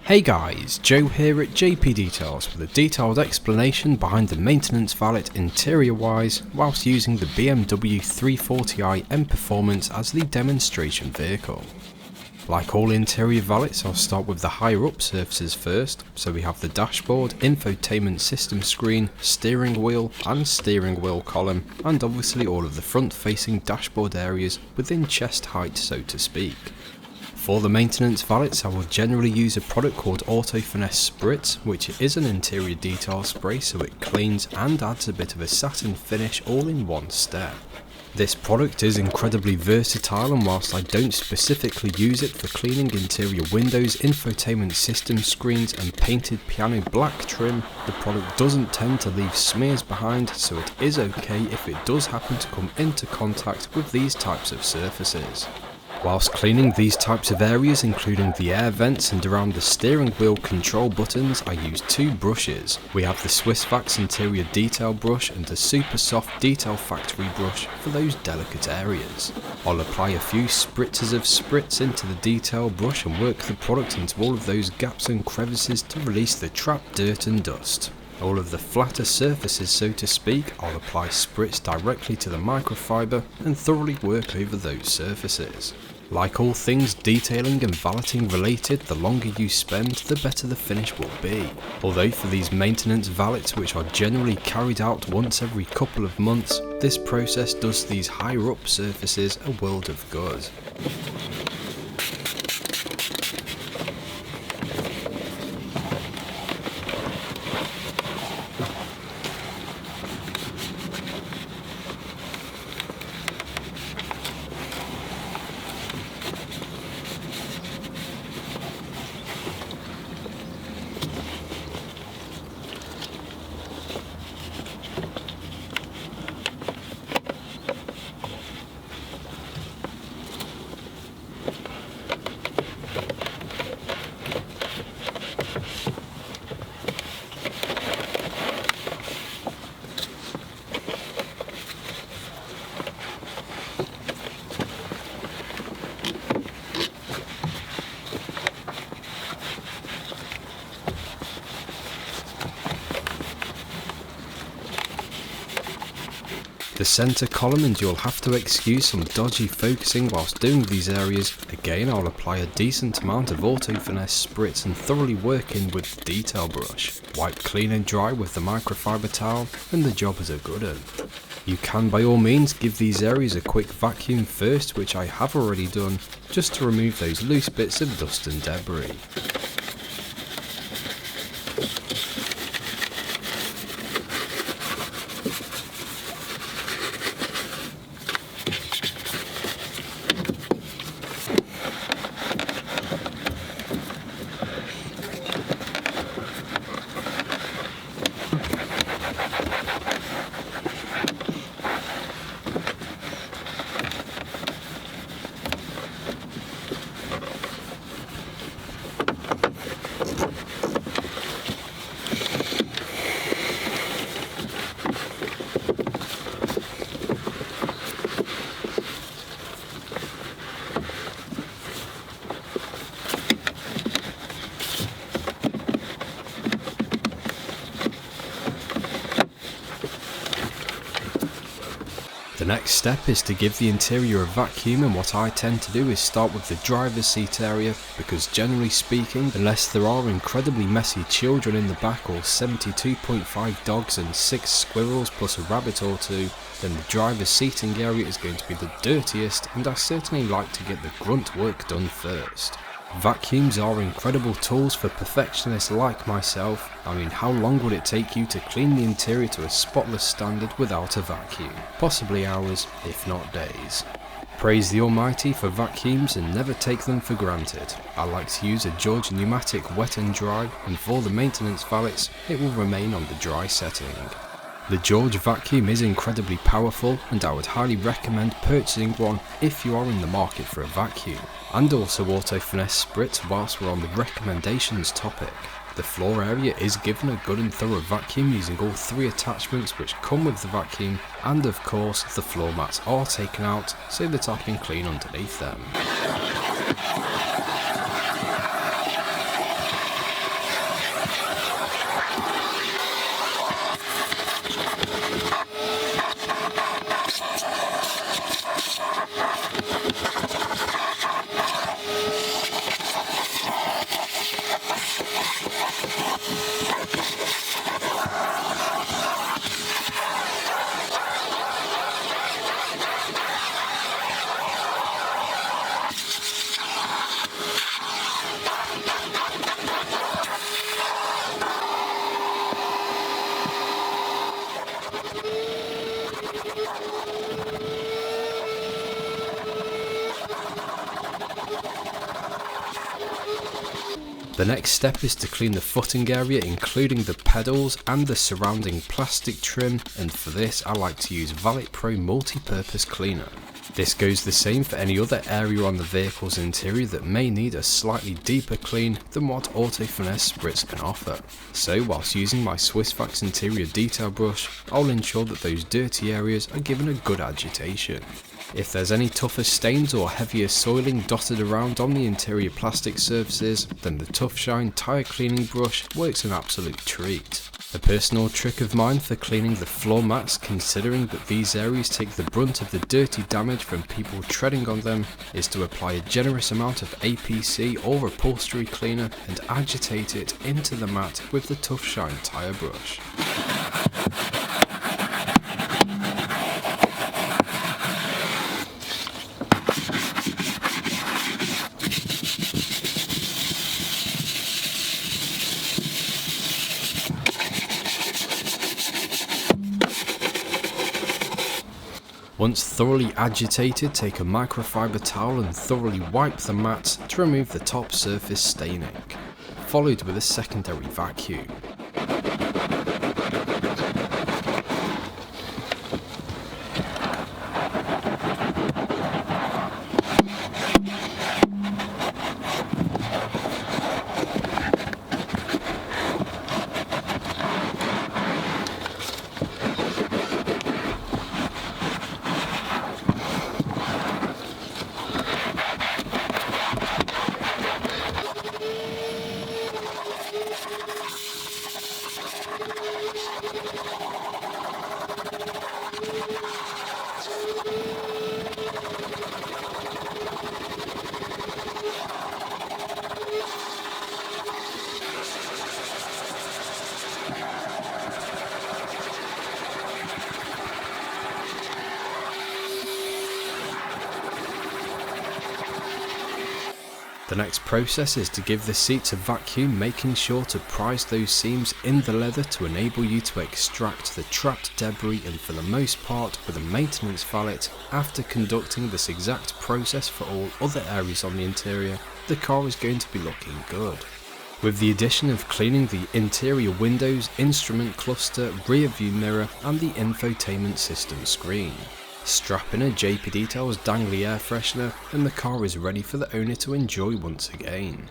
Hey guys, Joe here at JP Details with a detailed explanation behind the maintenance valet interior wise whilst using the BMW 340i M Performance as the demonstration vehicle. Like all interior valets, I'll start with the higher up surfaces first, so we have the dashboard, infotainment system screen, steering wheel and steering wheel column, and obviously all of the front facing dashboard areas within chest height so to speak. For the maintenance valets, I will generally use a product called Auto Finesse Spritz, which is an interior detail spray so it cleans and adds a bit of a satin finish all in one step. This product is incredibly versatile, and whilst I don't specifically use it for cleaning interior windows, infotainment system screens and painted piano black trim, the product doesn't tend to leave smears behind, so it is okay if it does happen to come into contact with these types of surfaces. Whilst cleaning these types of areas, including the air vents and around the steering wheel control buttons, I use two brushes. We have the Swissvax interior detail brush and the super soft detail factory brush for those delicate areas. I'll apply a few spritzes of spritz into the detail brush and work the product into all of those gaps and crevices to release the trapped dirt and dust. All of the flatter surfaces so to speak, I'll apply spritz directly to the microfiber and thoroughly work over those surfaces. Like all things detailing and valeting related, the longer you spend, the better the finish will be. Although for these maintenance valets, which are generally carried out once every couple of months, this process does these higher up surfaces a world of good. The centre column, and you'll have to excuse some dodgy focusing whilst doing these areas. Again, I'll apply a decent amount of Auto Finesse Spritz and thoroughly work in with the detail brush. Wipe clean and dry with the microfiber towel and the job is a good one. You can by all means give these areas a quick vacuum first, which I have already done, just to remove those loose bits of dust and debris. The next step is to give the interior a vacuum, and what I tend to do is start with the driver's seat area, because generally speaking, unless there are incredibly messy children in the back or 72.5 dogs and 6 squirrels plus a rabbit or two, then the driver's seating area is going to be the dirtiest, and I certainly like to get the grunt work done first. Vacuums are incredible tools for perfectionists like myself. I mean, how long would it take you to clean the interior to a spotless standard without a vacuum? Possibly hours, if not days. Praise the Almighty for vacuums and never take them for granted. I like to use a George pneumatic wet and dry, and for the maintenance valets, it will remain on the dry setting. The George vacuum is incredibly powerful, and I would highly recommend purchasing one if you are in the market for a vacuum. And also Auto Finesse Spritz whilst we're on the recommendations topic. The floor area is given a good and thorough vacuum using all 3 attachments which come with the vacuum, and of course the floor mats are taken out so that I can clean underneath them. The next step is to clean the footing area, including the pedals and the surrounding plastic trim, and for this I like to use Valet Pro Multi-Purpose Cleaner. This goes the same for any other area on the vehicle's interior that may need a slightly deeper clean than what Auto Finesse Spritz can offer. So whilst using my Swissvax interior detail brush, I'll ensure that those dirty areas are given a good agitation. If there's any tougher stains or heavier soiling dotted around on the interior plastic surfaces, then the Tough Shine tyre cleaning brush works an absolute treat. A personal trick of mine for cleaning the floor mats, considering that these areas take the brunt of the dirty damage from people treading on them, is to apply a generous amount of APC or upholstery cleaner and agitate it into the mat with the Tough Shine tyre brush. Once thoroughly agitated, take a microfiber towel and thoroughly wipe the mat to remove the top surface staining, followed with a secondary vacuum. The next process is to give the seats a vacuum, making sure to prise those seams in the leather to enable you to extract the trapped debris, and for the most part with a maintenance valet, after conducting this exact process for all other areas on the interior, the car is going to be looking good. With the addition of cleaning the interior windows, instrument cluster, rear view mirror and the infotainment system screen. Strap in a JP Details dangly air freshener and the car is ready for the owner to enjoy once again.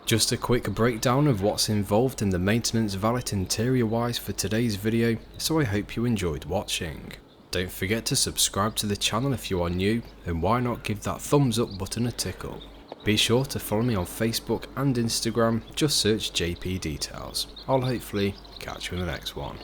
Just a quick breakdown of what's involved in the maintenance valet interior wise for today's video, so I hope you enjoyed watching. Don't forget to subscribe to the channel if you are new, and why not give that thumbs up button a tickle. Be sure to follow me on Facebook and Instagram, just search JP Details. I'll hopefully catch you in the next one.